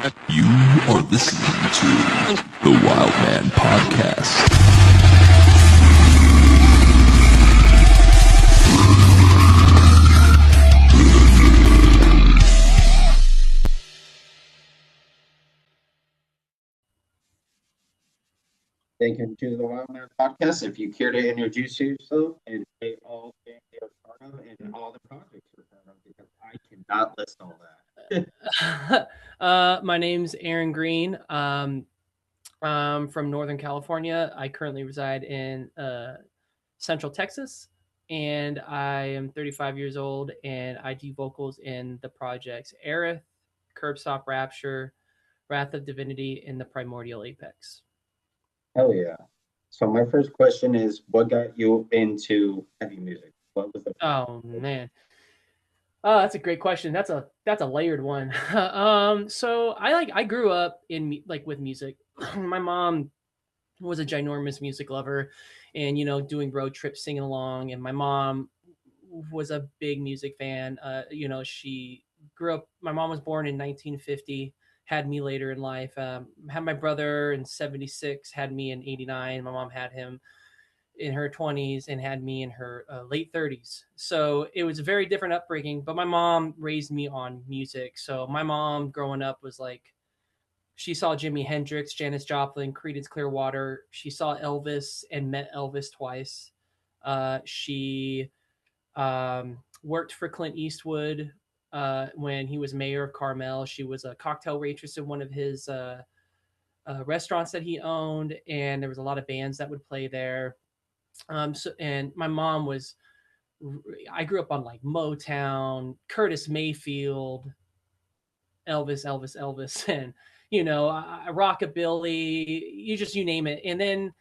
You are listening to the Wild Man Podcast. Thank you to the Wild Man Podcast. If you care to introduce yourself and say all things you're part of and all the projects you're part of, because I cannot list all that. My name's Aaron Green. I'm from Northern California. I currently reside in Central Texas, and I am 35 years old, and I do vocals in the projects Aerith, Curb Stop Rapture, Wrath of Divinity, and the Primordial Apex. Hell yeah. So my first question is, what got you into heavy music? What was the Oh man. That's a great question. That's a layered one. So I grew up in with music. My mom was a ginormous music lover, and doing road trips, singing along. And my mom was a big music fan. She grew up. My mom was born in 1950. Had me later in life. Had my brother in 76. Had me in 89. My mom had him in her 20s and had me in her late 30s. So it was a very different upbringing, but my mom raised me on music. So my mom growing up was like, she saw Jimi Hendrix, Janis Joplin, Creedence Clearwater. She saw Elvis and met Elvis twice. She worked for Clint Eastwood when he was mayor of Carmel. She was a cocktail waitress in one of his restaurants that he owned, and there was a lot of bands that would play there. And my mom was, I grew up on like Motown, Curtis Mayfield, Elvis, and rockabilly, you name it. And then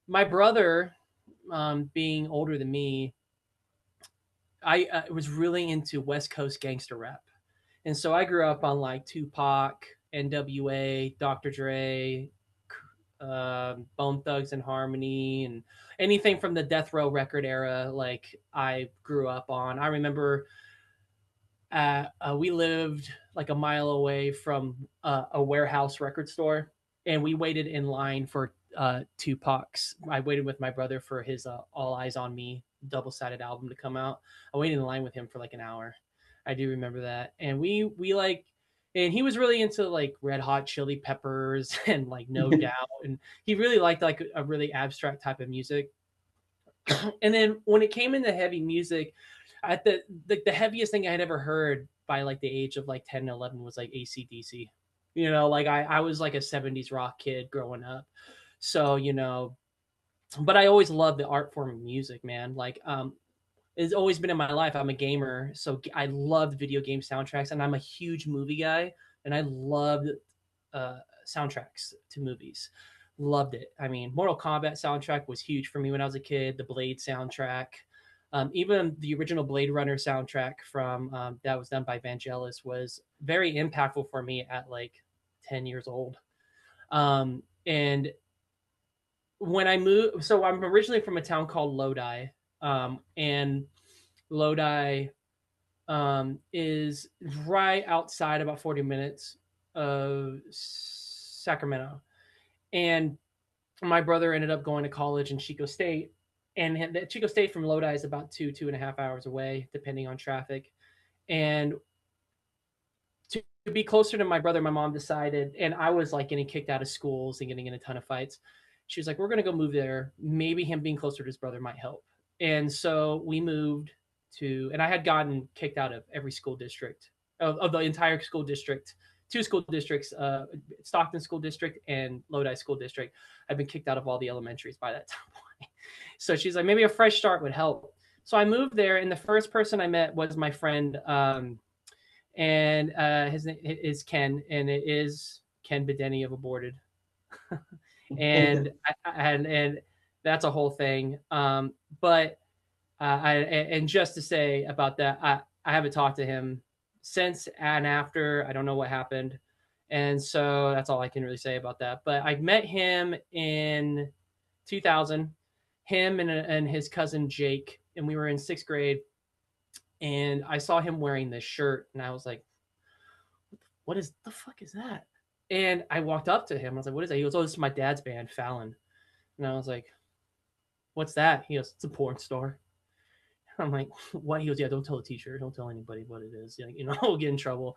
my brother, being older than me, I was really into West Coast gangster rap, and so I grew up on like Tupac, N.W.A., Dr. Dre, Bone Thugs and Harmony, and anything from the Death Row record era. Like I grew up on. I remember we lived like a mile away from a warehouse record store, and we waited in line for Tupac's. I waited with my brother for his All Eyes on Me double-sided album to come out. I waited in line with him for like an hour. I do remember that, and we like, and he was really into like Red Hot Chili Peppers and like No Doubt, and he really liked like a really abstract type of music. And then when it came into heavy music, at the heaviest thing I had ever heard by like the age of like 10 and 11 was like AC/DC. Like I was like a 70s rock kid growing up. So, but I always loved the art form of music, man. Like, it's always been in my life. I'm a gamer, so I loved video game soundtracks, and I'm a huge movie guy, and I loved soundtracks to movies. Loved it. I mean, Mortal Kombat soundtrack was huge for me when I was a kid. The Blade soundtrack, even the original Blade Runner soundtrack from that was done by Vangelis was very impactful for me at like 10 years old. And when I moved, so I'm originally from a town called Lodi, and Lodi is right outside about 40 minutes of Sacramento. And my brother ended up going to college in Chico State. And Chico State from Lodi is about 2.5 hours away, depending on traffic. And to be closer to my brother, my mom decided, and I was like getting kicked out of schools and getting in a ton of fights. She was like, we're going to go move there. Maybe him being closer to his brother might help. And so we moved and I had gotten kicked out of every school district, of the entire school district, two school districts, Stockton School District and Lodi School District. I've been kicked out of all the elementaries by that time. So she's like, maybe a fresh start would help. So I moved there, and the first person I met was my friend, and his name is Ken, and it is Ken Bedeni of Aborted. and and that's a whole thing. But and just to say about that, I haven't talked to him since and after. I don't know what happened, and so that's all I can really say about that. But I met him in 2000, him and his cousin Jake, and we were in 6th grade. And I saw him wearing this shirt, and I was like, "What is the fuck is that?" And I walked up to him. I was like, "What is that?" He goes, "Oh, this is my dad's band, Fallon." And I was like, "What's that?" He goes, "It's a porn star." I'm like, "What?" He goes, "Yeah, don't tell the teacher. Don't tell anybody what it is. You know, we'll get in trouble."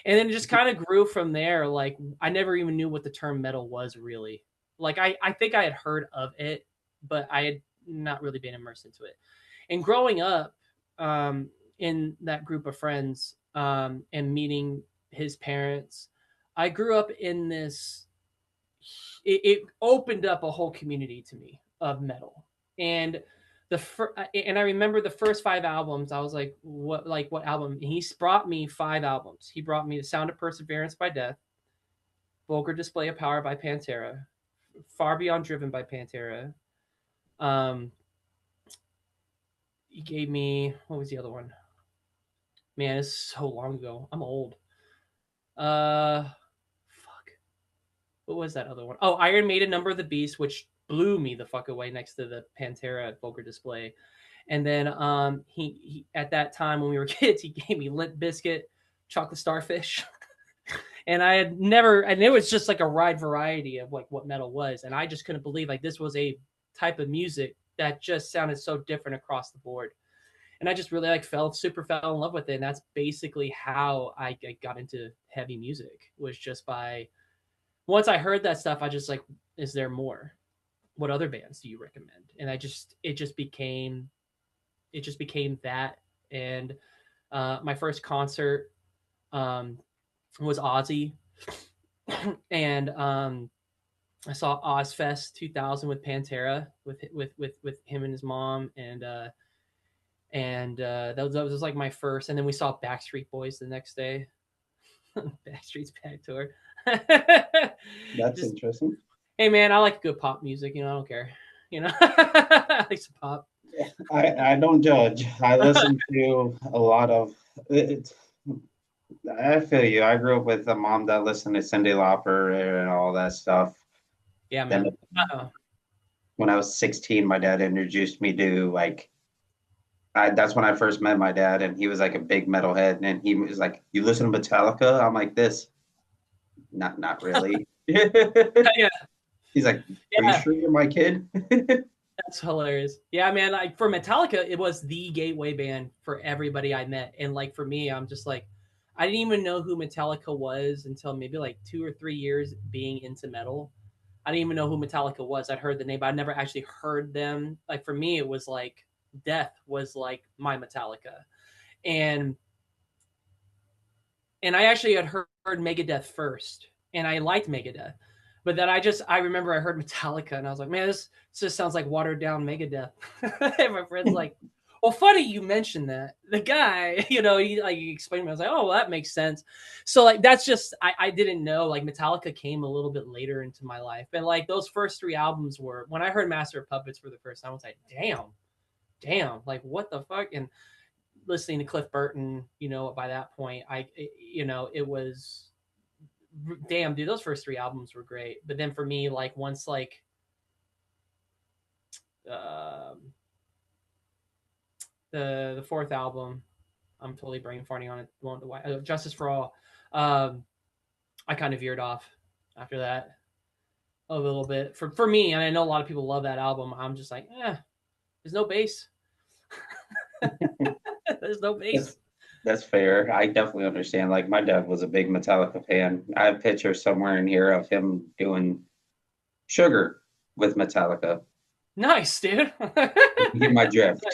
And then it just kind of grew from there. Like, I never even knew what the term metal was really. Like, I think I had heard of it, but I had not really been immersed into it. And growing up in that group of friends and meeting his parents, I grew up in this. It opened up a whole community to me of metal, and and I remember the first 5 albums. I was like, what album? And he brought me 5 albums. He brought me The Sound of Perseverance by Death, Vulgar Display of Power by Pantera, Far Beyond Driven by Pantera. Um, he gave me, what was the other one? Man, it's so long ago. I'm old. Fuck. What was that other one? Oh, Iron Maiden, Number of the Beast, which blew me the fuck away next to the Pantera Vulgar Display. And then he at that time when we were kids, he gave me Limp Bizkit, Chocolate Starfish. And I had never, and it was just like a wide variety of like what metal was. And I just couldn't believe like this was a type of music that just sounded so different across the board. And I just really like fell in love with it. And that's basically how I got into heavy music, was just by once I heard that stuff, I just like, is there more? What other bands do you recommend? And it just became that. And my first concert was Ozzy, and I saw Ozfest 2000 with Pantera with him and his mom, and that was like my first. And then we saw Backstreet Boys the next day. Backstreet's Back Tour. That's Just, interesting. hey man, I like good pop music. I don't care. I like some pop. I don't judge. I listen to a lot of it. I feel you. I grew up with a mom that listened to Cyndi Lauper and all that stuff. Yeah, Then man. Uh-oh. when I was 16, my dad introduced me to like that's when I first met my dad, and he was like a big metalhead, and he was like, "You listen to Metallica?" I'm like, "This, not really." Yeah, He's like, "Are you yeah. sure you're my kid?" That's hilarious. Yeah, man. Like for Metallica, it was the gateway band for everybody I met. And like for me, I'm just like, I didn't even know who Metallica was until maybe like 2 or 3 years being into metal. I didn't even know who Metallica was. I'd heard the name, but I never actually heard them. Like for me, it was like Death was like my Metallica. And I actually had heard Megadeth first, and I liked Megadeth. But then I remember I heard Metallica, and I was like, man, this just sounds like watered down Megadeth. And my friend's like, well, funny you mentioned that. The guy, he explained to me. I was like, oh, well, that makes sense. So like that's just I didn't know like Metallica came a little bit later into my life, and like those first 3 albums were when I heard Master of Puppets for the first time. I was like, damn, like what the fuck? And listening to Cliff Burton, by that point, it was damn, dude, those first 3 albums were great. But then for me, like once like um, the fourth album, I'm totally brain farting on it. Justice for All. I kind of veered off after that a little bit for me, and I know a lot of people love that album. I'm just like, there's no bass. There's no bass. That's fair. I definitely understand. Like my dad was a big Metallica fan. I have pictures somewhere in here of him doing Sugar with Metallica. Nice, dude. You get my drift.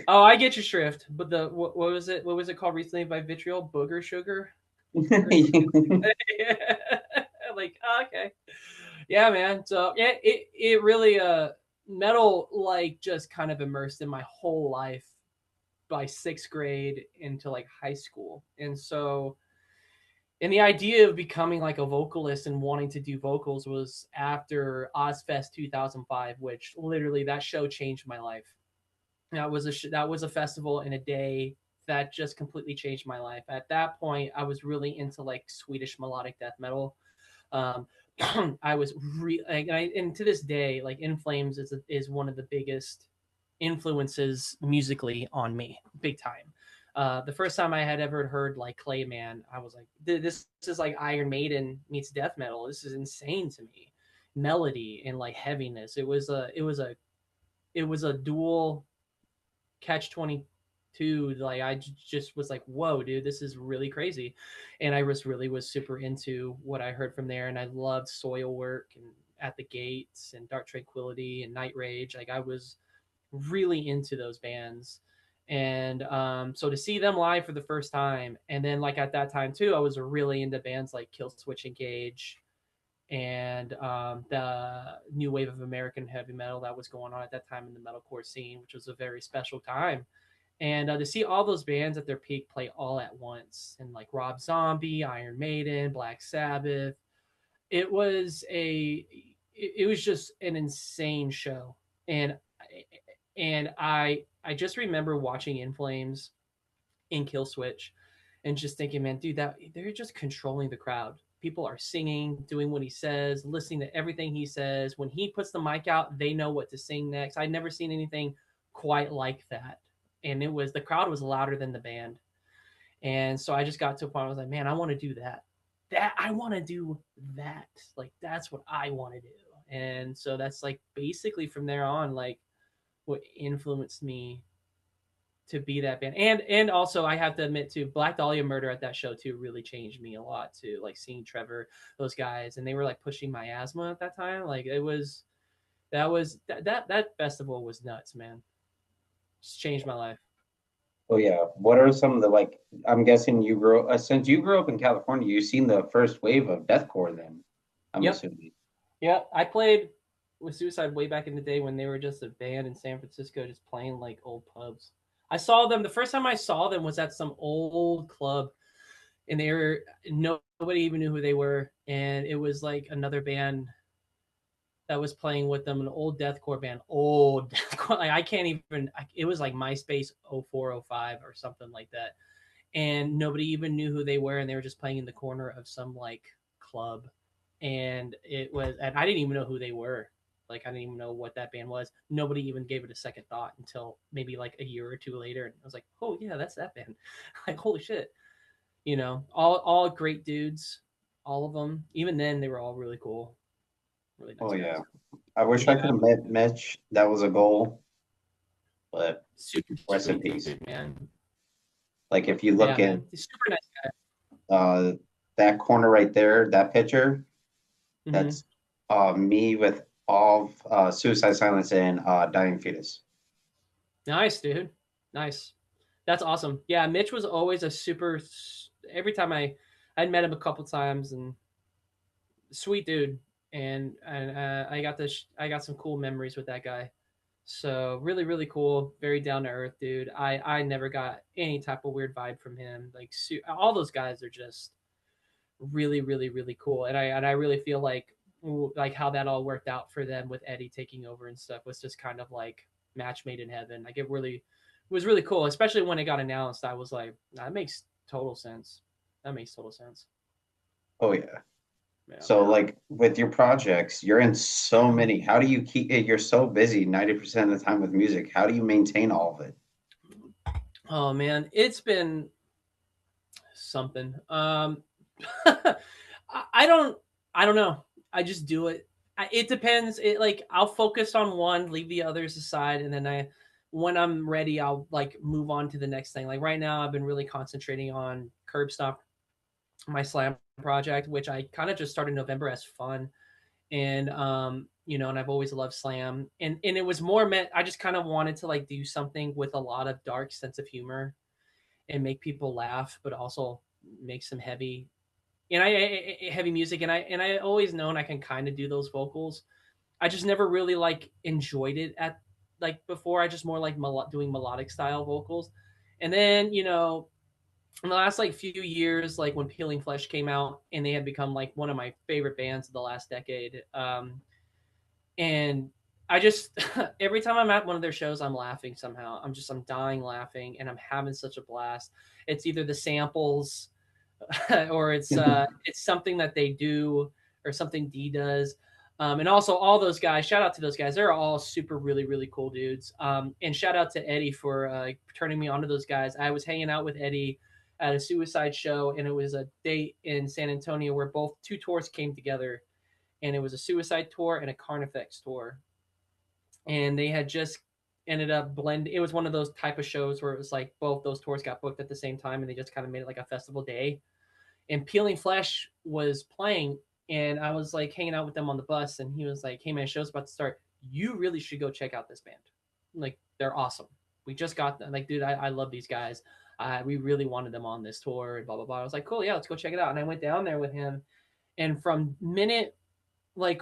Oh, I get your shrift. But what was it? What was it called recently by Vitriol? Booger Sugar. Like okay, yeah, man. So yeah, it really metal like just kind of immersed in my whole life by 6th grade into like high school, and so. And the idea of becoming like a vocalist and wanting to do vocals was after Ozfest 2005, which literally that show changed my life. That was a festival in a day that just completely changed my life. At that point, I was really into like Swedish melodic death metal. Um, I was and to this day, like In Flames is one of the biggest influences musically on me, big time. The first time I had ever heard like Clayman, I was like, this is like Iron Maiden meets death metal. This is insane to me. Melody and like heaviness. It was a dual catch 22. Like I just was like, whoa, dude, this is really crazy. And I was super into what I heard from there, and I loved Soil Work and At the Gates and Dark Tranquility and Night Rage. Like I was really into those bands. And so to see them live for the first time, and then like at that time too, I was really into bands like Killswitch Engage and the new wave of American heavy metal that was going on at that time in the metalcore scene, which was a very special time. And to see all those bands at their peak play all at once, and like Rob Zombie, Iron Maiden, Black Sabbath, it was it was just an insane show. And I just remember watching In Flames in Killswitch and just thinking, man, dude, that they're just controlling the crowd. People are singing, doing what he says, listening to everything he says. When he puts the mic out, they know what to sing next. I'd never seen anything quite like that. And the crowd was louder than the band. And so I just got to a point where I was like, man, I want to do that. I want to do that. Like, that's what I want to do. And so that's like basically from there on, like what influenced me to be that band. And also I have to admit too, Black Dahlia Murder at that show too really changed me a lot too. Like seeing Trevor, those guys, and they were like pushing my asthma at that time. Like that festival was nuts, man. Just changed my life. Oh yeah. What are some of the like? I'm guessing you grew since you grew up in California. You've seen the first wave of deathcore. Then I'm Yep. assuming. Yeah. I played with Suicide way back in the day when they were just a band in San Francisco, just playing like old pubs. I saw them the first time I saw them was at some old club, and they were nobody even knew who they were, and it was like another band that was playing with them, an old deathcore band, old deathcore. Like I can't even. It was like MySpace 0405 or something like that, and nobody even knew who they were, and they were just playing in the corner of some like club, and I didn't even know who they were. Like I didn't even know what that band was. Nobody even gave it a second thought until maybe like a year or two later, and I was like, oh yeah, that's that band. Like holy shit, all great dudes, all of them. Even then, they were all really cool, really nice Oh guys. yeah. I wish I Yeah, could have met Mitch. That was a goal, but super rest in sweet peace. dude, man. Like if you Yeah, look at man, he's super nice guy. uh that corner right there, that picture, Mm-hmm. that's me with all of, Suicide Silence and Dying Fetus. Nice, dude. Nice. That's awesome. Yeah, Mitch was always a super. Every time I'd met him a couple times, and sweet dude, and I got some cool memories with that guy. So really, really cool. Very down to earth, dude. I never got any type of weird vibe from him. Like all those guys are just really, really, really cool. And I really feel like how that all worked out for them with Eddie taking over and stuff was just kind of like match made in heaven. Like it really was really cool, especially when it got announced. I was like, that makes total sense. That makes total sense. Oh yeah. Yeah. So like with your projects, you're in so many. How do you keep it? You're so busy 90% of the time with music. How do you maintain all of it? Oh man, it's been something. I don't I don't know. I just do it. It depends. It like I'll focus on one, leave the others aside, and then when I'm ready, I'll like move on to the next thing. Like right now, I've been really concentrating on Curb Stomp, my slam project, which I kind of just started in November as fun, and and I've always loved slam, and it was more meant. I just kind of wanted to like do something with a lot of dark sense of humor and make people laugh, but also make some heavy music, and I always known I can kind of do those vocals. I just never really like enjoyed it at like before. I just more like doing melodic style vocals, and then in the last like few years, like when Peeling Flesh came out, and they had become like one of my favorite bands of the last decade. And I just every time I'm at one of their shows, I'm laughing somehow. I'm dying laughing, and I'm having such a blast. It's either the samples or it's something that they do or something D does. And also all those guys, shout out to those guys. They're all super, really, really cool dudes. And shout out to Eddie for turning me onto those guys. I was hanging out with Eddie at a Suicide show, and it was a date in San Antonio where both two tours came together, and it was a Suicide tour and a Carnifex tour, and they had just ended up blend. It was one of those type of shows where it was like both those tours got booked at the same time, and they just kind of made it like a festival day. And Peeling Flesh was playing, and I was like hanging out with them on the bus, and he was like, "Hey man, show's about to start. You really should go check out this band. Like they're awesome. We just got them. Like, dude, I love these guys. We really wanted them on this tour, and blah blah blah." I was like, "Cool, yeah, let's go check it out." And I went down there with him, and from minute like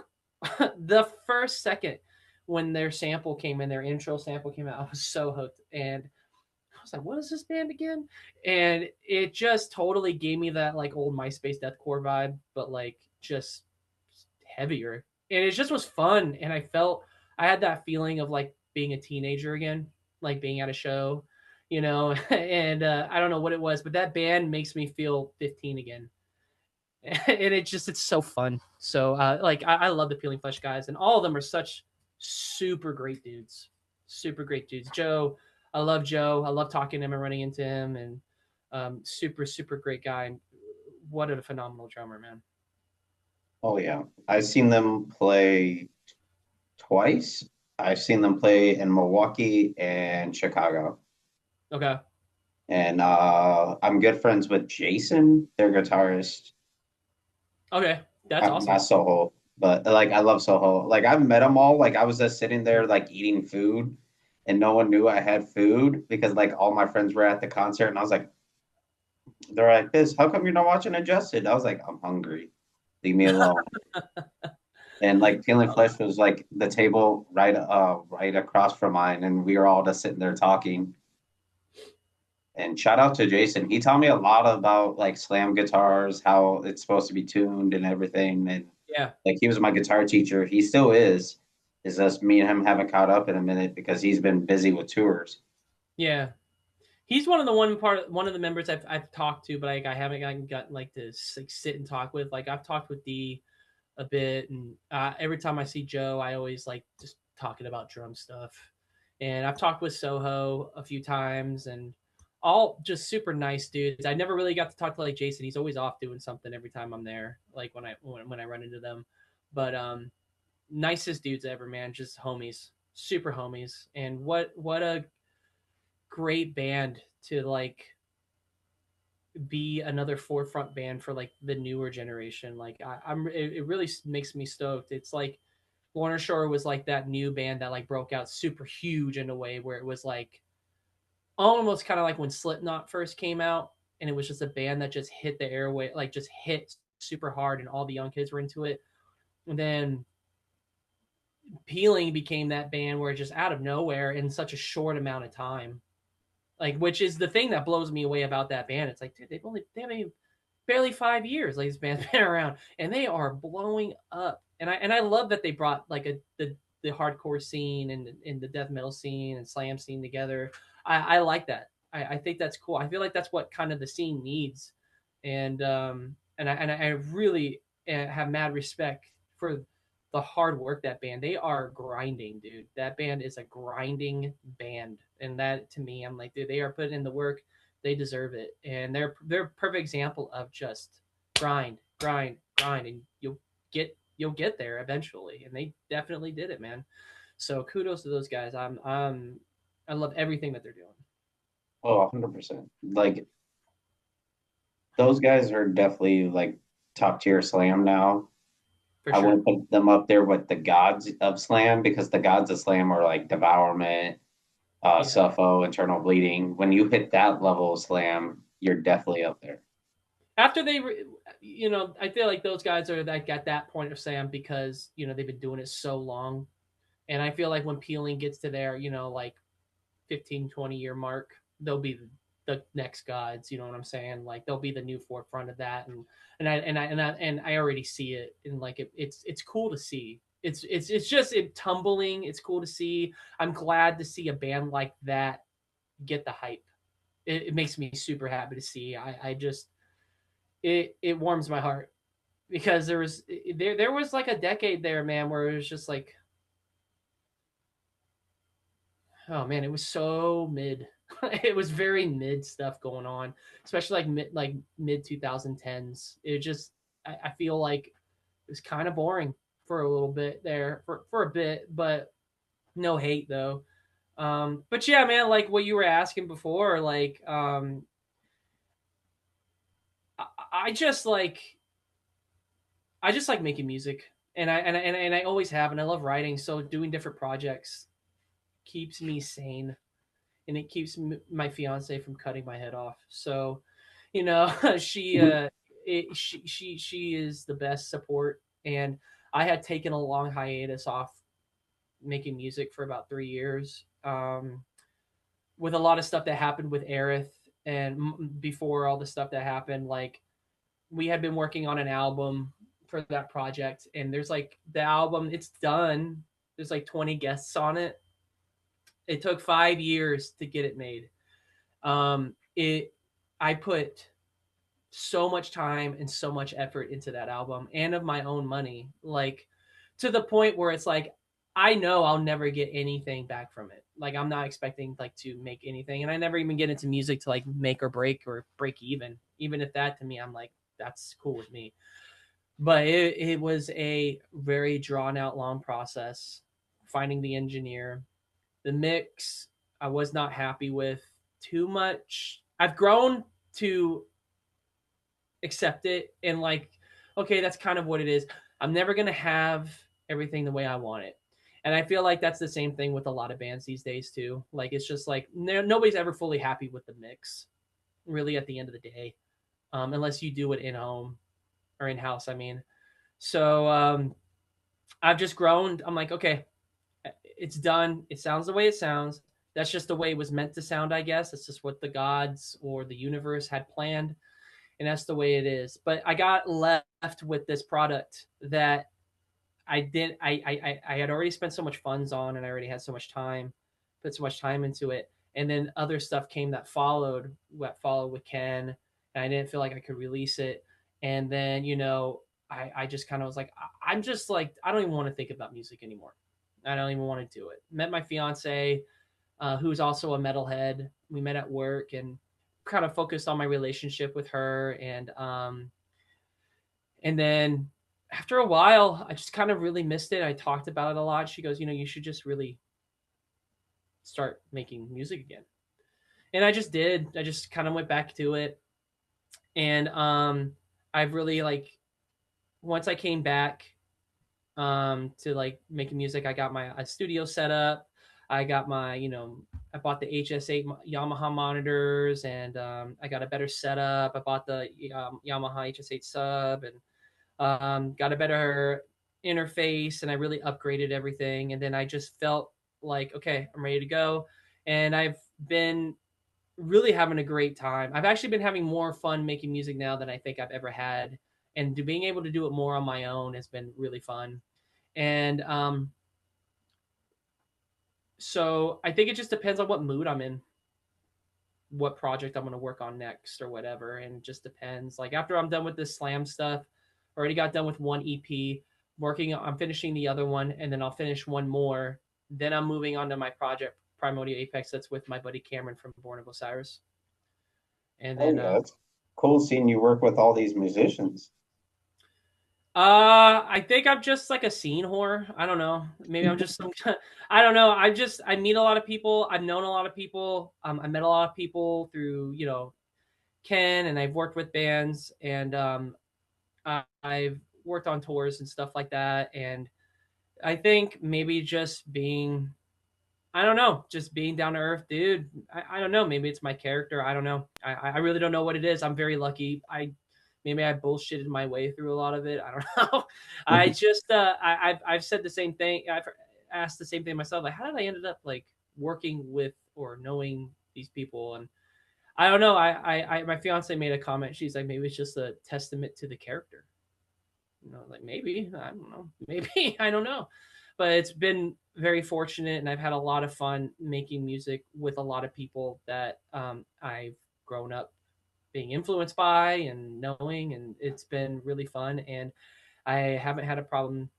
the first second when their sample came in, their intro sample came out, I was so hooked. And I was like, what is this band again? And it just totally gave me that like old MySpace deathcore vibe, but like just heavier. And it just was fun. And I had that feeling of like being a teenager again, like being at a show, and I don't know what it was, but that band makes me feel 15 again. And it's so fun. So like I love the Peeling Flesh guys, and all of them are such super great dudes. Super great dudes. Joe, I love Joe. I love talking to him and running into him, and super super great guy. What a phenomenal drummer, man. Oh yeah, I've seen them play twice. I've seen them play in Milwaukee and Chicago. Okay. And I'm good friends with Jason, their guitarist. Okay. That's awesome. Not Soho, but like I love Soho. Like I've met them all. Like I was just sitting there like eating food, and no one knew I had food because like all my friends were at the concert, and I was like, they're like this. How come you're not watching Adjusted? I was like, I'm hungry. Leave me alone. And like Peeling Flesh was like the table right across from mine, and we were all just sitting there talking. And shout out to Jason. He taught me a lot about like slam guitars, how it's supposed to be tuned and everything. And Yeah. like he was my guitar teacher. He still is. It's just me and him haven't caught up in a minute because he's been busy with tours. Yeah. He's one of the members I've talked to, but I haven't gotten like to like sit and talk with. Like I've talked with D a bit, and every time I see Joe, I always like just talking about drum stuff. And I've talked with Soho a few times, and all just super nice dudes. I never really got to talk to like Jason. He's always off doing something every time I'm there, like when I run into them. But nicest dudes ever, man. Just homies, super homies. And what a great band to like be another forefront band for like the newer generation. Like it really makes me stoked. It's like Lorna Shore was like that new band that like broke out super huge in a way where it was like almost kind of like when Slipknot first came out, and it was just a band that just hit the airway, like just hit super hard, and all the young kids were into it. And then Peeling became that band where just out of nowhere in such a short amount of time, like which is the thing that blows me away about that band. It's like, dude, they haven't even barely 5 years. Like this band's been around, and they are blowing up. And I love that they brought like the hardcore scene and the death metal scene and slam scene together. I like that. I think that's cool. I feel like that's what kind of the scene needs, and I really have mad respect for the hard work that band. They are grinding, dude. That band is a grinding band, and that to me, I'm like, dude, they are putting in the work. They deserve it, and they're a perfect example of just grind, grind, grind, and you'll get there eventually. And they definitely did it, man. So kudos to those guys. I love everything that they're doing. Oh, 100%. Like those guys are definitely like top tier slam now. For I sure. wouldn't put them up there with the gods of slam because the gods of slam are like Devourment, Yeah. Suffo, Internal Bleeding. When you hit that level of slam, you're definitely up there. After I feel like those guys are like at that point of Sam because they've been doing it so long, and I feel like when Peeling gets to their like 15-20 year mark, they'll be the next gods. You know what I'm saying? Like they'll be the new forefront of that, and I already see it, and like it's cool to see. It's just tumbling. It's cool to see. I'm glad to see a band like that get the hype. It makes me super happy to see. I just it warms my heart. because there was like a decade there, man, where it was just like, oh man, it was so mid. It was very mid stuff going on, especially like mid 2010s. It just I feel like it was kind of boring for a little bit there for a bit, but no hate though. But yeah, man, like what you were asking before, like I, I just like I just like making music, and I always have, and I love writing. So doing different projects keeps me sane, and it keeps my fiance from cutting my head off. So, you know, she is the best support, and I had taken a long hiatus off making music for about 3 years. With a lot of stuff that happened with Aerith, and before all the stuff that happened, like we had been working on an album for that project, and there's like the album, it's done. There's like 20 guests on it. It took 5 years to get it made. It I put so much time and so much effort into that album, and of my own money, like to the point where it's like I know I'll never get anything back from it. Like I'm not expecting like to make anything, and I never even get into music to like make or break even. Even if that, to me, I'm like, that's cool with me. But it was a very drawn out long process, finding the engineer. The mix I was not happy with too much. I've grown to accept it and like, okay, that's kind of what it is. I'm never gonna have everything the way I want it. And I feel like that's the same thing with a lot of bands these days too. Like it's just like nobody's ever fully happy with the mix, really, at the end of the day, unless you do it in home or in house. I mean, so I've just grown. I'm like, okay, it's done. It sounds the way it sounds. That's just the way it was meant to sound, I guess. It's just what the gods or the universe had planned, and that's the way it is. But I got left with this product that I did. I had already spent so much funds on, and I already had so much time, put so much time into it, and then other stuff came that followed. What followed with Ken, and I didn't feel like I could release it. And then I just kind of was like, I'm just like I don't even want to think about music anymore. I don't even want to do it. Met my fiance, who's also a metalhead. We met at work and kind of focused on my relationship with her, and then after a while, I just kind of really missed it. I talked about it a lot. She goes, you should just really start making music again. And I just did. I just kind of went back to it. And I've really like once I came back to like making music, I got my a studio set up. I got my, I bought the HS8 Yamaha monitors, and I got a better setup. I bought the Yamaha HS8 sub, and got a better interface, and I really upgraded everything. And then I just felt like, okay, I'm ready to go. And I've been really having a great time. I've actually been having more fun making music now than I think I've ever had. And being able to do it more on my own has been really fun. And so I think it just depends on what mood I'm in, what project I'm going to work on next or whatever. And it just depends. Like after I'm done with this slam stuff, already got done with one EP, I'm finishing the other one, and then I'll finish one more. Then I'm moving on to my project, Primordial Apex, that's with my buddy Cameron from Born of Osiris. And Oh then yeah, it's cool seeing you work with all these musicians. I think I'm just like a scene whore. I don't know. Maybe I'm just some. I don't know. I meet a lot of people. I've known a lot of people. I met a lot of people through Ken, and I've worked with bands, and I've worked on tours and stuff like that. And I think maybe just being, I don't know, just being down to earth, dude. I don't know. Maybe it's my character. I don't know. I really don't know what it is. I'm very lucky. Maybe I bullshitted my way through a lot of it. I don't know. I just I've said the same thing. I've asked the same thing myself. Like, how did I ended up like working with or knowing these people? And I don't know. My fiance made a comment. She's like, maybe it's just a testament to the character. Like maybe I don't know. Maybe I don't know. But it's been very fortunate, and I've had a lot of fun making music with a lot of people that I've grown up being influenced by and knowing, and it's been really fun. And I haven't had a problem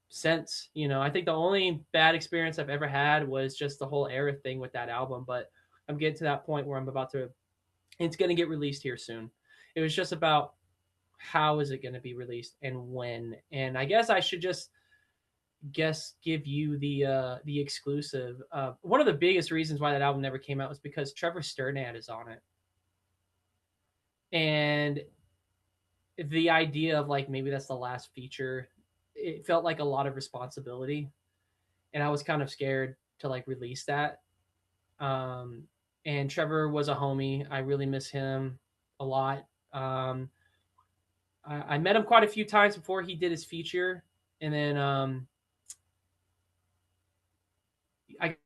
since. I think the only bad experience I've ever had was just the whole Aerith thing with that album. But I'm getting to that point where I'm about to. It's going to get released here soon. It was just about how is it going to be released and when. And I guess I should just give you the exclusive. One of the biggest reasons why that album never came out was because Trevor Sturnad is on it, and the idea of like maybe that's the last feature, it felt like a lot of responsibility, and I was kind of scared to like release that. Um, and Trevor was a homie. I really miss him a lot. Um, I met him quite a few times before he did his feature, and then I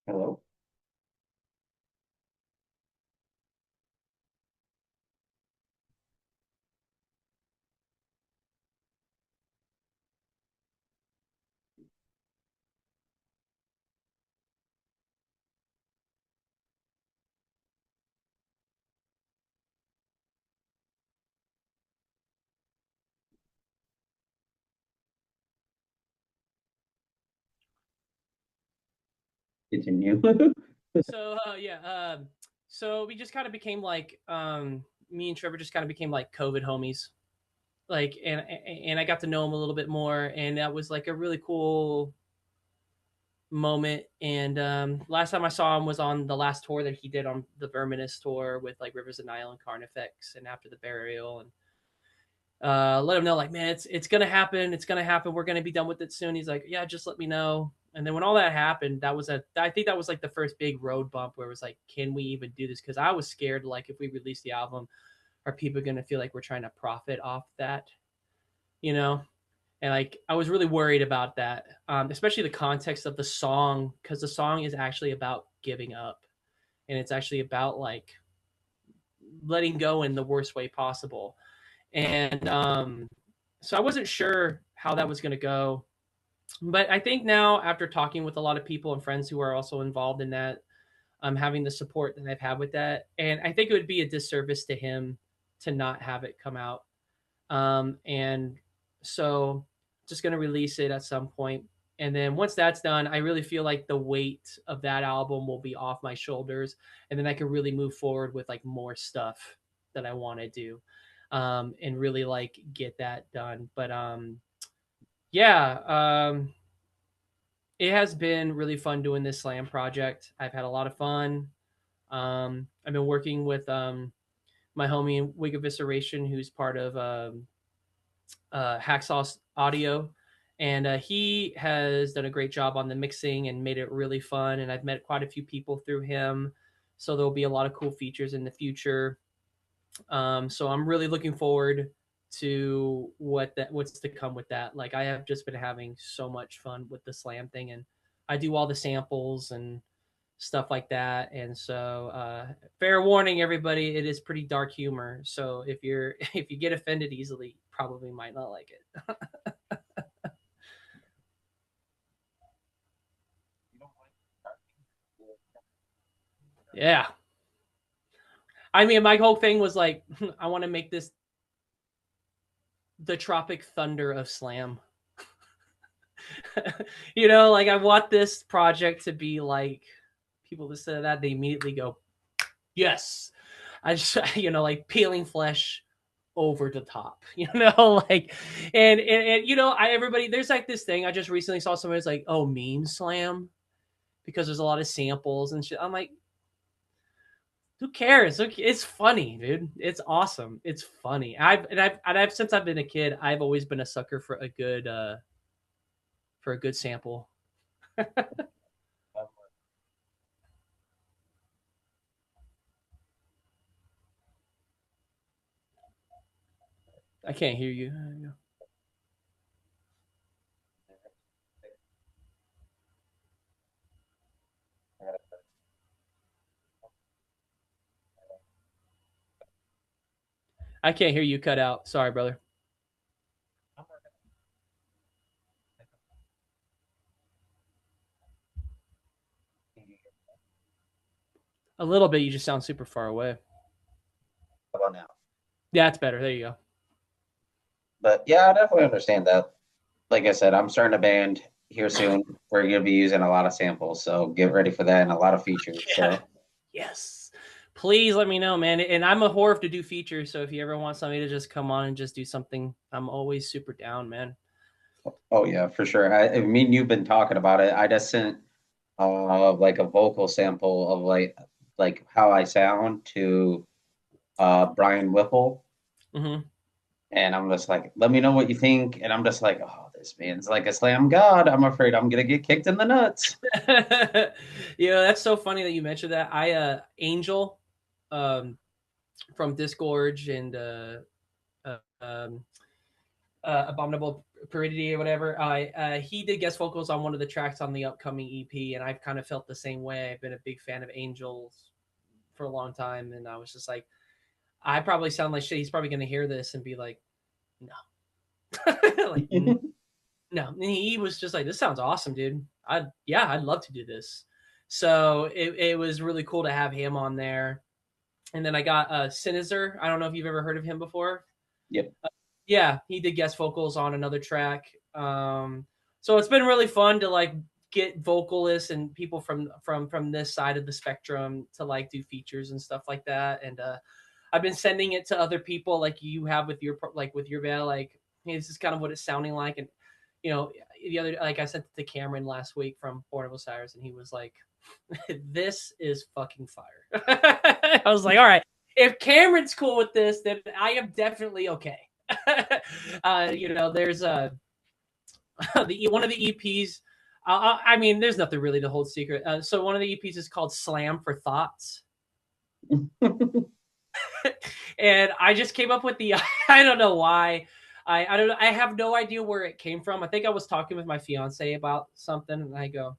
Hello. Continue. so we just kind of became like me and Trevor just kind of became like COVID homies. Like and I got to know him a little bit more, and that was like a really cool moment. And last time I saw him was on the last tour that he did on the Verminous tour with like Rivers of Nile and Carnifex and After the Burial, and let him know like, man, it's gonna happen, we're gonna be done with it soon. He's like, yeah, just let me know. And then when all that happened, I think that was like the first big road bump where it was like, can we even do this? Because I was scared, like, if we release the album, are people gonna feel like we're trying to profit off that, you know? And like I was really worried about that, especially the context of the song, because the song is actually about giving up, and it's actually about like letting go in the worst way possible. And so I wasn't sure how that was going to go, but I think now, after talking with a lot of people and friends who are also involved in that, having the support that I've had with that, and I think it would be a disservice to him to not have it come out. And so just going to release it at some point. And then once that's done, I really feel like the weight of that album will be off my shoulders. And then I can really move forward with like more stuff that I want to do, and really like get that done. But yeah, it has been really fun doing this slam project. I've had a lot of fun. I've been working with my homie Wig Evisceration, who's part of Hacksaw Audio, and he has done a great job on the mixing and made it really fun. And I've met quite a few people through him, so there'll be a lot of cool features in the future. So I'm really looking forward to what's to come with that. Like, I have just been having so much fun with the slam thing, and I do all the samples and stuff like that. And so, fair warning, everybody, it is pretty dark humor. So if you're if you get offended easily, probably might not like it. Yeah. I mean, my whole thing was like, I want to make this the Tropic Thunder of slam. Like, I want this project to be like, people listen to that, they immediately go, yes. I just, like peeling flesh over the top, like, and everybody, there's like this thing. I just recently saw somebody's like, oh, meme slam, because there's a lot of samples and shit. I'm like, who cares? It's funny, dude. It's awesome. It's funny. I've since I've been a kid, I've always been a sucker for a good sample. I can't hear you. I can't hear you. Cut out. Sorry, brother. A little bit. You just sound super far away. How about now? Yeah, it's better. There you go. But yeah, I definitely understand that. Like I said, I'm starting a band here soon. We're going to be using a lot of samples, so get ready for that and a lot of features. Yeah. So Yes. Please let me know, man. And I'm a whore to do features, so if you ever want somebody to just come on and just do something, I'm always super down, man. oh yeah, for sure. I mean, you've been talking about it. I just sent like a vocal sample of like how I sound to Brian Whipple, Mm-hmm. and I'm just like, let me know what you think. And I'm just like, oh, this man's like a slam god. I'm afraid I'm gonna get kicked in the nuts. Yeah, that's so funny that you mentioned that. I Angel um from Disgorge and uh, um Abominable Peridity or whatever. He did guest vocals on one of the tracks on the upcoming EP, and I've kind of felt the same way. I've been a big fan of Angels for a long time, and I was just like, I probably sound like shit. He's probably going to hear this and be like, no, like no. And he was just like, this sounds awesome, dude. I'd love to do this. So it was really cool to have him on there. And then I got Sinister. I don't know if you've ever heard of him before. Yep. Yeah, he did guest vocals on another track. So it's been really fun to like get vocalists and people from this side of the spectrum to like do features and stuff like that. And I've been sending it to other people like you have with your band. Like, hey, this is kind of what it's sounding like. And you know, the other like I sent it to Cameron last week from Born of Osiris, and he was like, "This is fucking fire." I was like, "All right, if Cameron's cool with this, then I am definitely okay." There's one of the EPs. I mean, there's nothing really to hold secret. So one of the EPs is called "Slam for Thoughts," and I just came up with the. I don't know why. I don't know. I have no idea where it came from. I think I was talking with my fiance about something, and I go,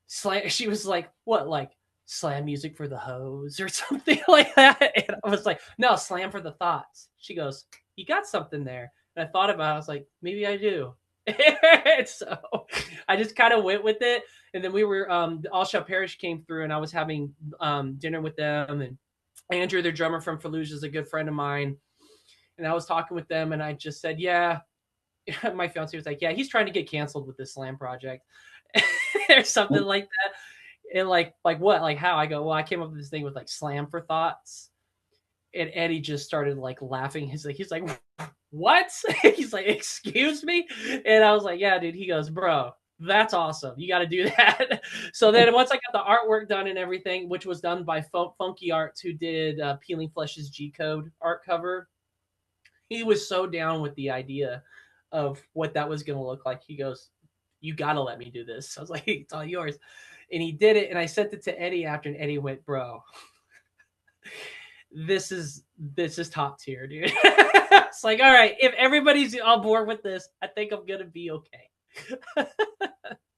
"Slam." She was like, "What? Like slam music for the hoes or something like that?" And I was like, "No, slam for the thoughts." She goes, "You got something there." And I thought about it. I was like, maybe I do. So I just kind of went with it. And then we were, All Shall Perish came through, and I was having dinner with them. And Andrew, their drummer from Fallujah, is a good friend of mine. And I was talking with them, and I just said, yeah. My fiance was like, yeah, he's trying to get canceled with this slam project or something like that. And like what? Like how? I go, well, I came up with this thing with like slam for thoughts. And Eddie just started like laughing. He's like, what? He's like, excuse me? And I was like, yeah, dude. He goes, bro, that's awesome. You got to do that. So then once I got the artwork done and everything, which was done by Funky Arts, who did Peeling Flesh's G-Code art cover, he was so down with the idea of what that was going to look like. He goes, you got to let me do this. I was like, it's all yours. And he did it. And I sent it to Eddie after, and Eddie went, bro, this is top tier, dude. It's like, all right, if everybody's on board with this, I think I'm gonna be okay.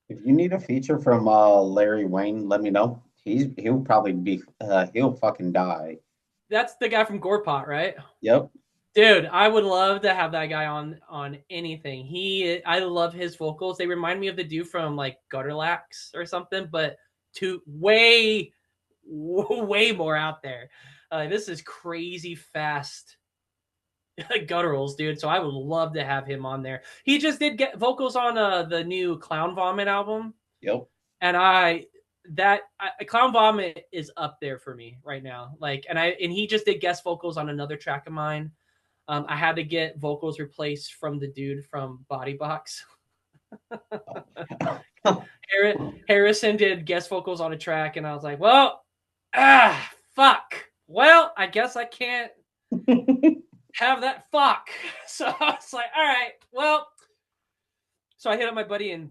If you need a feature from Larry Wayne, let me know. He'll probably be he'll fucking die. That's the guy from Gorepot, right? Yep. Dude, I would love to have that guy on anything. I love his vocals. They remind me of the dude from like Gutterlax or something, but way more out there. This is crazy fast gutturals, dude. So I would love to have him on there. He just did get vocals on the new Clown Vomit album. Yep. And Clown Vomit is up there for me right now. Like, and he just did guest vocals on another track of mine. I had to get vocals replaced from the dude from Body Box. Harrison did guest vocals on a track, and I was like, well, fuck. Well, I guess I can't have that fuck. So I was like, all right, well. So I hit up my buddy in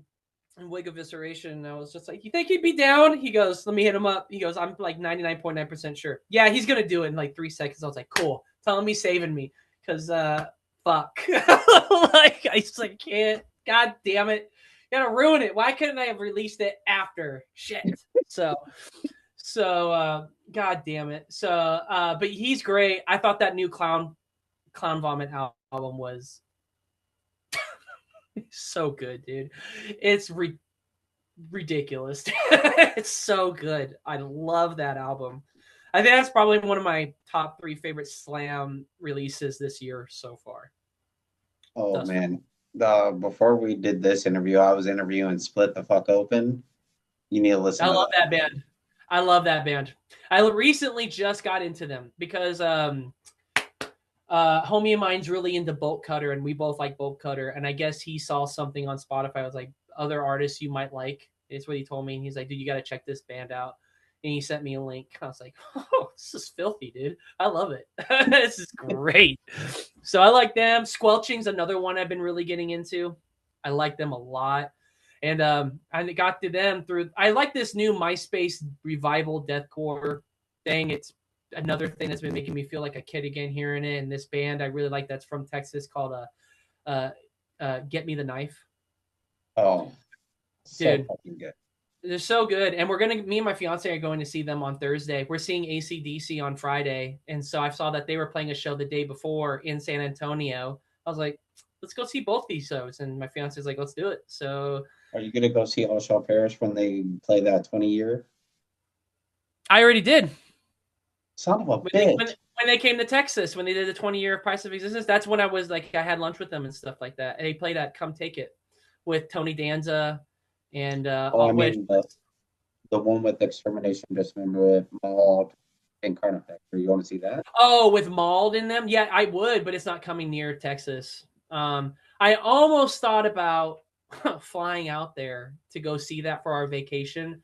Wig Evisceration, and I was just like, you think he'd be down? He goes, let me hit him up. He goes, I'm like 99.9% sure. Yeah, he's going to do it in like 3 seconds. I was like, cool. Tell him he's saving me. Because, fuck. Like, I just like, can't. God damn it. You gotta ruin it. Why couldn't I have released it after? Shit. So, God damn it. So, but he's great. I thought that new Clown Vomit album was so good, dude. It's ridiculous. It's so good. I love that album. I think that's probably one of my top 3 favorite Slam releases this year so far. Oh man. Before we did this interview, I was interviewing Split the Fuck Open. You need to listen I to love that. that band. I love that band. I recently just got into them because homie of mine's really into Bolt Cutter, and we both like Bolt Cutter. And I guess he saw something on Spotify. I was like, other artists you might like. It's what he told me. And he's like, dude, you got to check this band out. And he sent me a link. I was like, oh, this is filthy, dude. I love it. This is great. So I like them. Squelching's another one I've been really getting into. I like them a lot. And I got to them through. I like this new MySpace revival deathcore thing. It's another thing that's been making me feel like a kid again hearing it. And this band I really like that's from Texas called Get Me the Knife. Oh, so dude, fucking good. they're so good. And me and my fiance are going to see them on Thursday. We're seeing AC/DC on Friday. And so I saw that they were playing a show the day before in San Antonio. I was like, let's go see both these shows. And my fiance's like, let's do it. So Are you gonna go see All Shall Perish when they play that 20-year? I already did. Son of a When bitch. they came to Texas, when they did the 20-year Price of Existence, that's when I was like, I had lunch with them and stuff like that. And they played at Come Take It with Tony Danza and Oh, I mean the one with Extermination Dismember with Mauled and Carnifex. You want to see that? with Mauled in them. Yeah, I would, but it's not coming near Texas. I almost thought about flying out there to go see that for our vacation.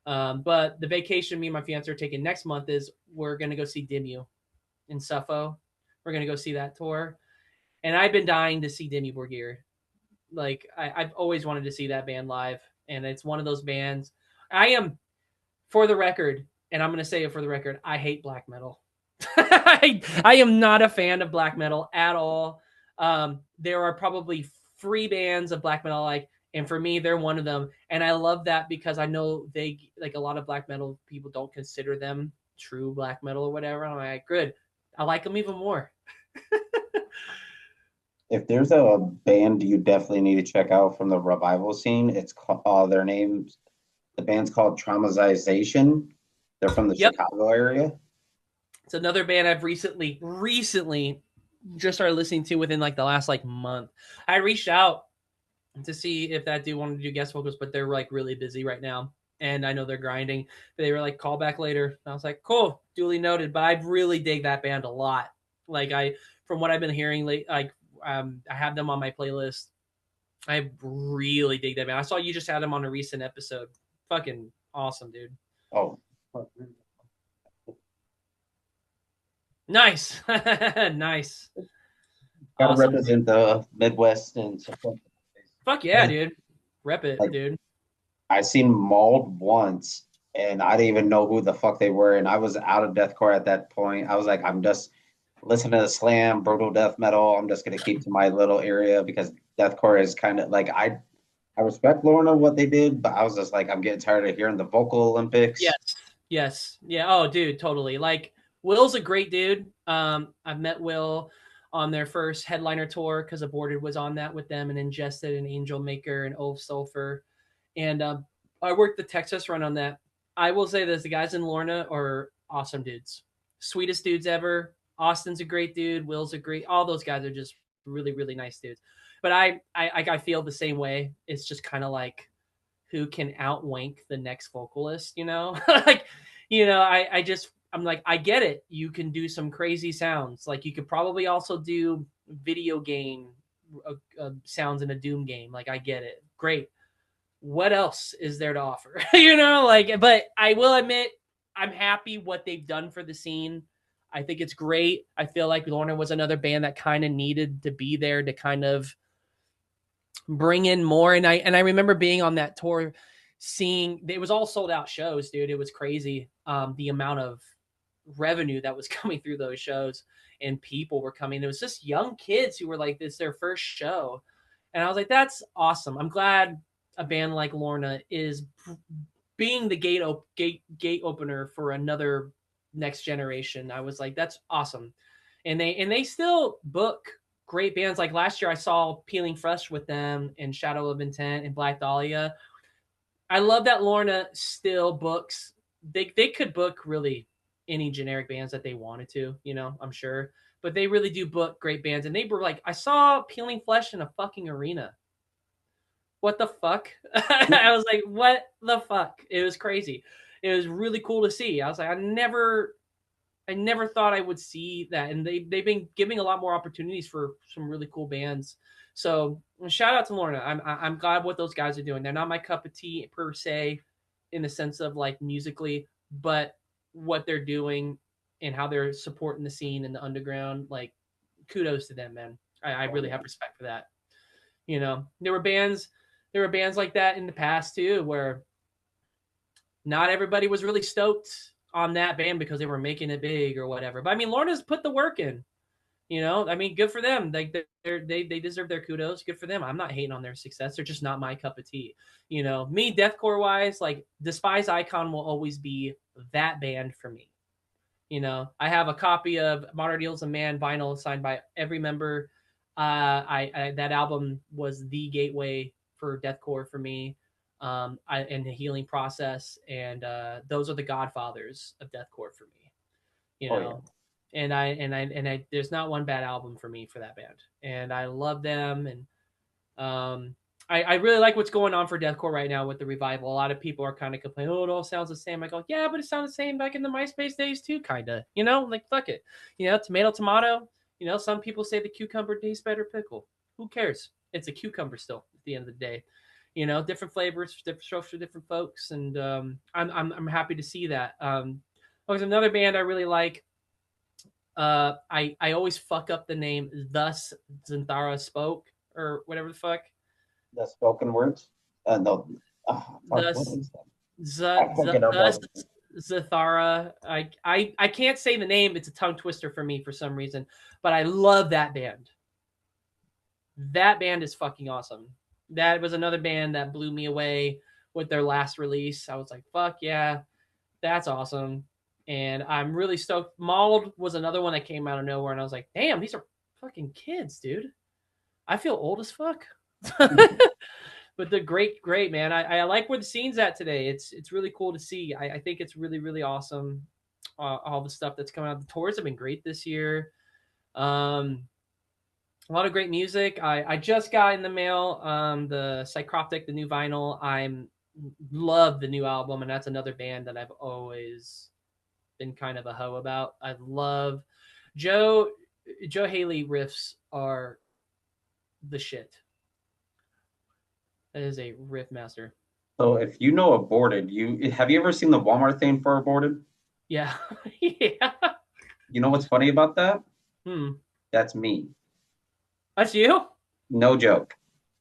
But the vacation me and my fiance are taking next month is we're going to go see Dimmu in Suffo. We're going to go see that tour. And I've been dying to see Dimmu Borgir. Like, I've always wanted to see that band live. And it's one of those bands. I am, for the record, and I'm going to say it for the record, I hate black metal. I am not a fan of black metal at all. There are probably 3 bands of black metal I like, and for me, they're one of them. And I love that because I know they, like, a lot of black metal people don't consider them true black metal or whatever. I'm like, good. I like them even more. If there's a band you definitely need to check out from the revival scene, it's called their names. The band's called Traumatization. They're from the Chicago area. It's another band I've recently just started listening to within like the last like month. I reached out to see if that dude wanted to do guest vocals, but they're like really busy right now. And I know they're grinding. But they were like, call back later. And I was like, cool, duly noted. But I really dig that band a lot. Like from what I've been hearing, I have them on my playlist. I really dig that band. I saw you just had them on a recent episode. Fucking awesome, dude. Oh, nice, nice. gotta Awesome. represent the Midwest and support. Fuck yeah, dude. Rep it, Like, dude. I seen Mauled once, and I didn't even know who the fuck they were, and I was out of deathcore at that point. I was like, I'm just listening to slam, brutal death metal. I'm just gonna keep to my little area because deathcore is kind of like I respect Lorna what they did, but I was just like, I'm getting tired of hearing the vocal Olympics. Yes. Yeah. Oh, dude, totally. Like, Will's a great dude. I've met Will on their first headliner tour because Aborted was on that with them and Ingested and Angel Maker and Ulf Sulfur. And I worked the Texas run on that. I will say this, the guys in Lorna are awesome dudes. Sweetest dudes ever. Austin's a great dude. Will's a great, all those guys are just really, really nice dudes. But I feel the same way. It's just kind of like who can outwank the next vocalist, you know? Like, you know, I'm like, I get it. You can do some crazy sounds. Like, you could probably also do video game sounds in a Doom game. Like, I get it. Great. What else is there to offer? You know, like, but I will admit, I'm happy what they've done for the scene. I think it's great. I feel like Lorna was another band that kind of needed to be there to kind of bring in more. And I remember being on that tour, seeing it was all sold out shows, dude. It was crazy. The amount of revenue that was coming through those shows, and people were coming. It was just young kids who were like, this is their first show. And I was like, that's awesome. I'm glad a band like Lorna is being the gate opener for another next generation. I was like, that's awesome. And they still book great bands. Like last year I saw Peeling Fresh with them and Shadow of Intent and Black Dahlia. I love that Lorna still books. They could book really any generic bands that they wanted to, I'm sure. But they really do book great bands. And they were like, I saw Peeling Flesh in a fucking arena. What the fuck? I was like, what the fuck? It was crazy. It was really cool to see. I was like, I never thought I would see that. And they've been giving a lot more opportunities for some really cool bands. So shout out to Lorna. I'm glad what those guys are doing. They're not my cup of tea per se, in the sense of like musically, but what they're doing and how they're supporting the scene in the underground, like kudos to them, man. I really have respect for that. There were bands like that in the past too, where not everybody was really stoked on that band because they were making it big or whatever. But I mean, Lorna's put the work in. I mean, good for them. Like they deserve their kudos. Good for them. I'm not hating on their success. They're just not my cup of tea. Me, deathcore wise, like Despise Icon will always be that band for me. I have a copy of Primordial's a Man vinyl signed by every member. I that album was the gateway for deathcore for me, and the healing process, and those are the godfathers of deathcore for me. Yeah. And I there's not one bad album for me for that band, and I love them, and I really like what's going on for deathcore right now with the revival. A lot of people are kind of complaining, oh, it all sounds the same. I go, yeah, but it sounds the same back in the MySpace days too, kind of. Like fuck it, tomato, tomato. Some people say the cucumber tastes better pickle. Who cares? It's a cucumber still at the end of the day. Different flavors, different strokes for different folks, and I'm happy to see that. There's another band I really like. I always fuck up the name. Thus Zinthara Spoke or whatever the fuck. The spoken words. No. What is that? Zathara. I can't say the name. It's a tongue twister for me for some reason, but I love that band. That band is fucking awesome. That was another band that blew me away with their last release. I was like, fuck yeah, that's awesome. And I'm really stoked. Mauled was another one that came out of nowhere, and I was like, damn, these are fucking kids, dude. I feel old as fuck. But they're great, man. I like where the scene's at today. It's really cool to see. I think it's really, really awesome. All the stuff that's coming out. The tours have been great this year. A lot of great music. I just got in the mail the Psychroptic, the new vinyl. I love the new album, and that's another band that I've always been kind of a hoe about. I love Joe Haley riffs are the shit. That is a riff master. So if you know Aborted, have you ever seen the Walmart thing for Aborted? Yeah. Yeah. You know what's funny about that? That's me. That's you? No joke.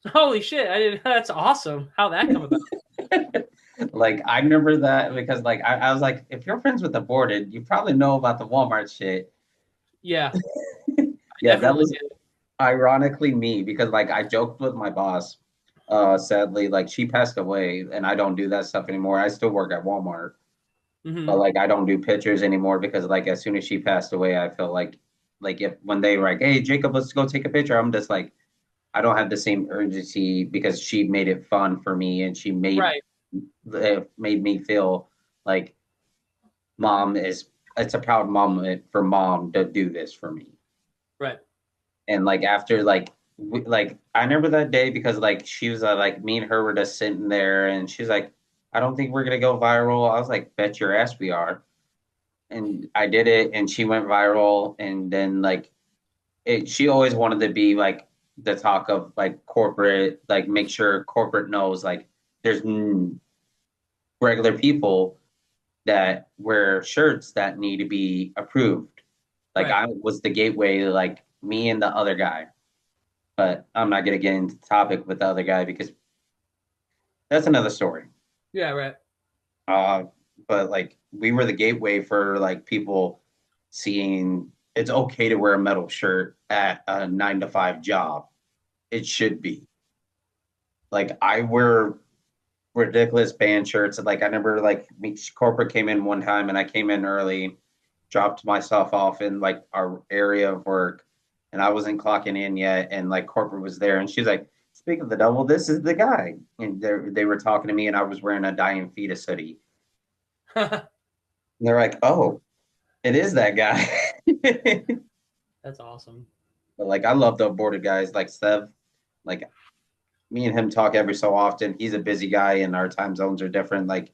Holy shit. I didn't. That's awesome. How'd that come about? Like, I remember that because, like, I was like, if you're friends with Aborted, you probably know about the Walmart shit. Yeah. Yeah, that was ironically me because, like, I joked with my boss. Sadly, like, she passed away, and I don't do that stuff anymore. I still work at Walmart, but like, I don't do pictures anymore because, like, as soon as she passed away, I felt like if when they were like, "Hey, Jacob, let's go take a picture," I'm just like, I don't have the same urgency because she made it fun for me, and she made it made me feel like it's a proud moment for mom to do this for me. Right. And like after like I remember that day because like she was like me and her were just sitting there and she's like, I don't think we're gonna go viral. I was like, bet your ass we are. And I did it and she went viral and then like she always wanted to be like the talk of like corporate, like make sure corporate knows like there's regular people that wear shirts that need to be approved. Like I was the gateway, like me and the other guy. But I'm not gonna get into the topic with the other guy because that's another story. Yeah, right. But like we were the gateway for like people seeing it's okay to wear a metal shirt at a 9-to-5 job. It should be. Like I wear ridiculous band shirts. Like I remember like corporate came in one time and I came in early, dropped myself off in like our area of work and I wasn't clocking in yet and like corporate was there and she's like, it's speak of the devil, this is the guy. And they were talking to me, and I was wearing a dying fetus hoodie. And they're like, oh, it is that guy. That's awesome. But like, I love the aborted guys like Sev. Like, me and him talk every so often. He's a busy guy, and our time zones are different. Like,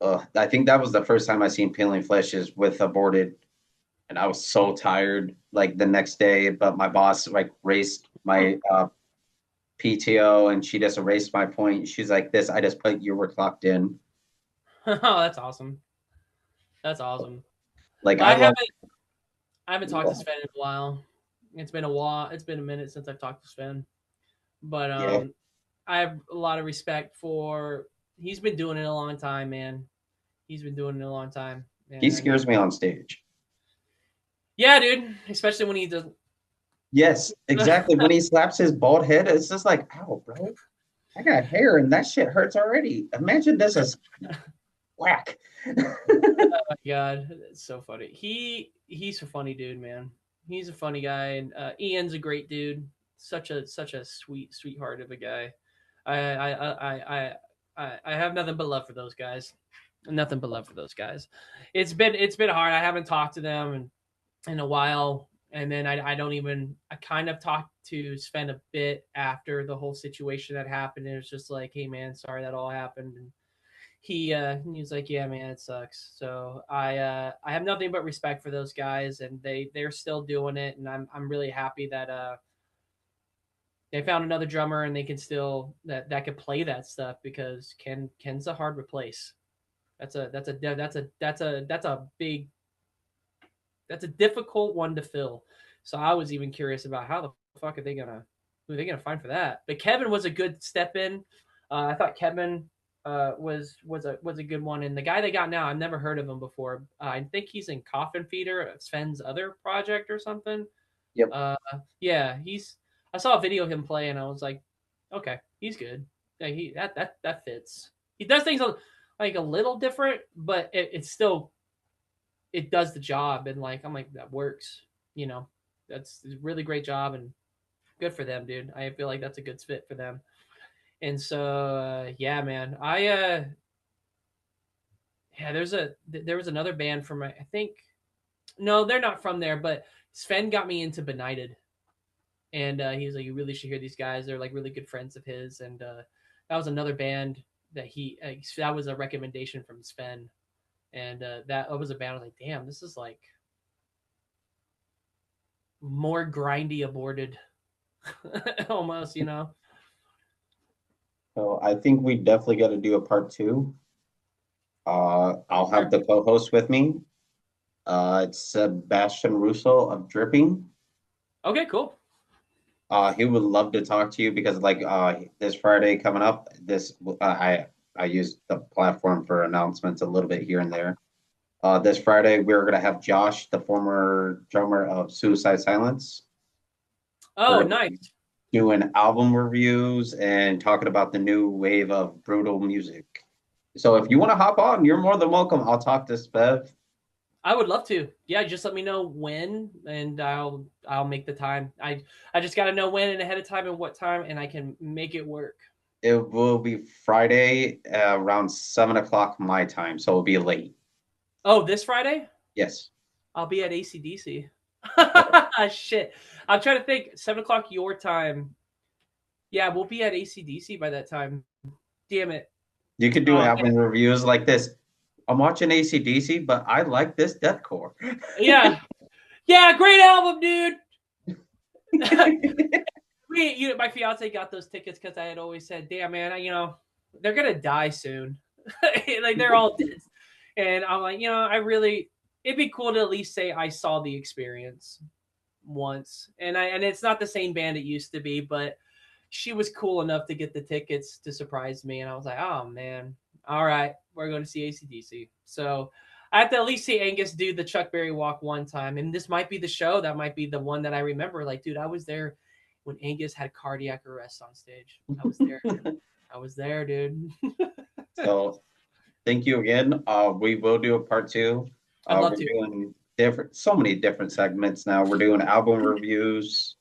I think that was the first time I seen Peeling Fleshes with aborted, and I was so tired. Like the next day, but my boss like raced my PTO, and she just erased my point. She's like, "This, I just put you were clocked in." Oh, that's awesome. That's awesome. Like Well, I love. I haven't talked to Sven in a while. It's been a while. It's been a minute since I've talked to Sven. But Yeah, I have a lot of respect for. He's been doing it a long time, man. He's been doing it a long time. he And scares me on stage. yeah, dude. Especially when he does. Yes, exactly. When he slaps his bald head, it's just like, ow, bro. I got hair, and that shit hurts already. Imagine this as whack. Oh my god, it's so funny. He's a funny dude, man. He's a funny guy, and Ian's a great dude. Such a sweetheart of a guy. I have nothing but love for those guys. Nothing but love for those guys. It's been hard. I haven't talked to them in a while, and then I don't even. I kind of talked to Sven a bit after the whole situation that happened. And it was just like, hey man, sorry that all happened. And he was like, yeah man, it sucks. So I have nothing but respect for those guys, and they're still doing it, and I'm really happy that they found another drummer and they can still that could play that stuff, because Ken's a hard replace. That's a big, that's a difficult one to fill. So I was even curious about how the fuck who are they gonna find for that. But Kevin was a good step in. I thought Kevin was a good one, and the guy they got now, I've never heard of him before. I think he's in Coffin Feeder, Sven's other project or something. Yep. Yeah, he's. I saw a video of him play, and I was like, okay, he's good. Yeah, that fits. He does things like a little different, but it's still, it does the job, and like I'm like, that works. You know, that's a really great job, and good for them, dude. I feel like that's a good fit for them. And so yeah, man, yeah, there was another band from, I think, no, they're not from there, but Sven got me into Benighted, and he was like, you really should hear these guys. They're like really good friends of his, and that was another band that that was a recommendation from Sven, and that was a band I was like, damn, this is like more grindy aborted, almost, you know. So I think we definitely got to do a part two. I'll have the co-host with me. It's Sebastian Russo of Dripping. Okay, cool. He would love to talk to you because, like, this Friday coming up, I use the platform for announcements a little bit here and there. This Friday, we're gonna have Josh, the former drummer of Suicide Silence. Oh, We're nice. doing album reviews and talking about the new wave of brutal music. So if you want to hop on, you're more than welcome. I'll talk to Spev. I would love to. Yeah, just let me know when, and I'll make the time. I just got to know when and ahead of time and what time, and I can make it work. It will be Friday around 7 o'clock my time, so it'll be late. Oh, this Friday? Yes. I'll be at ACDC. Shit. I'm trying to think. 7 o'clock your time. Yeah, we'll be at ACDC by that time. Damn it. You could do Oh, album reviews like this. I'm watching ACDC, but I like this deathcore. yeah. Yeah, great album, dude. My fiance got those tickets because I had always said, damn, man, they're going to die soon. Like, they're all dead. And I'm like, it'd be cool to at least say I saw the experience once. And it's not the same band it used to be, but she was cool enough to get the tickets to surprise me. And I was like, oh, man. All right, we're going to see AC/DC. So I have to at least see Angus do the Chuck Berry walk one time. And this might be the show. That might be the one that I remember. Like, dude, I was there when Angus had cardiac arrest on stage. I was there. I was there, dude. So thank you again. We will do a part two. I'd love We're to. doing so many different segments now. We're doing album reviews.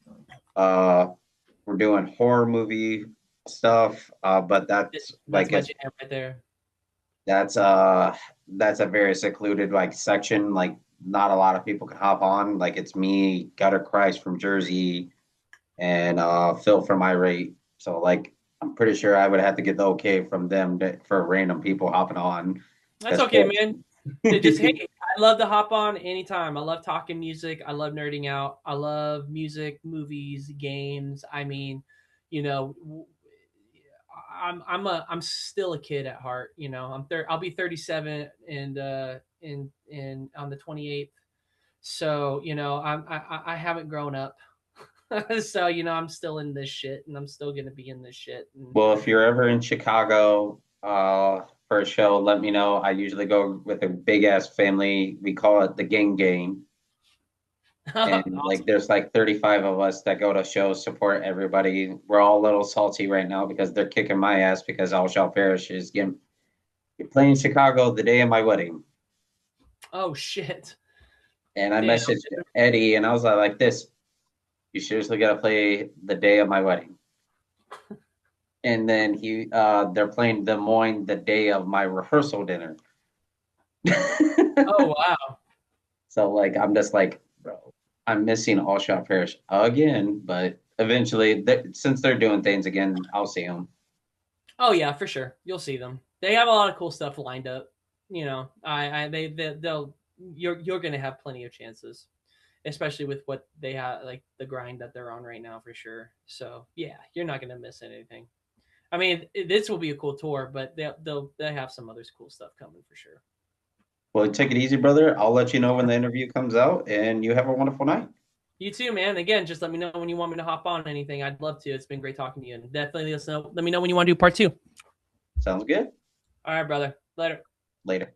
We're doing horror movie stuff, but that's That's like my as jam right there. that's uh that's a very secluded like section. Like not a lot of people can hop on. Like it's me, Gutter Christ from Jersey, and Phil from Irate. So like I'm pretty sure I would have to get the okay from them for random people hopping on. That's Because okay, man. They just hey, I love to hop on anytime. I love talking music. I love nerding out. I love music, movies, games. I mean, you know, I'm still a kid at heart. You know, I'll be 37 and in on the 28th. So you know, I haven't grown up. So you know, I'm still in this shit, and I'm still gonna be in this shit. And well, if you're ever in Chicago for a show, let me know. I usually go with a big ass family. We call it the gang gang. And like awesome. there's like 35 of us that go to shows, support everybody. We're all a little salty right now because they're kicking my ass because All Shall Perish is getting playing Chicago the day of my wedding. Oh shit. And I Damn. messaged Eddie and I was like this, you seriously gotta play the day of my wedding. And then they're playing Des Moines the day of my rehearsal dinner. Oh wow. So like I'm just like, bro, I'm missing All Shot Parish again, but eventually, since they're doing things again, I'll see them. Oh yeah, for sure. You'll see them. They have a lot of cool stuff lined up. You know, they'll you're gonna have plenty of chances, especially with what they have, like the grind that they're on right now, for sure. So yeah, you're not gonna miss anything. I mean, this will be a cool tour, but they'll have some other cool stuff coming for sure. Well, take it easy, brother. I'll let you know when the interview comes out, and you have a wonderful night. You too, man. Again, just let me know when you want me to hop on anything. I'd love to. It's been great talking to you, and definitely let me know when you want to do part two. Sounds good. All right, brother. Later. Later.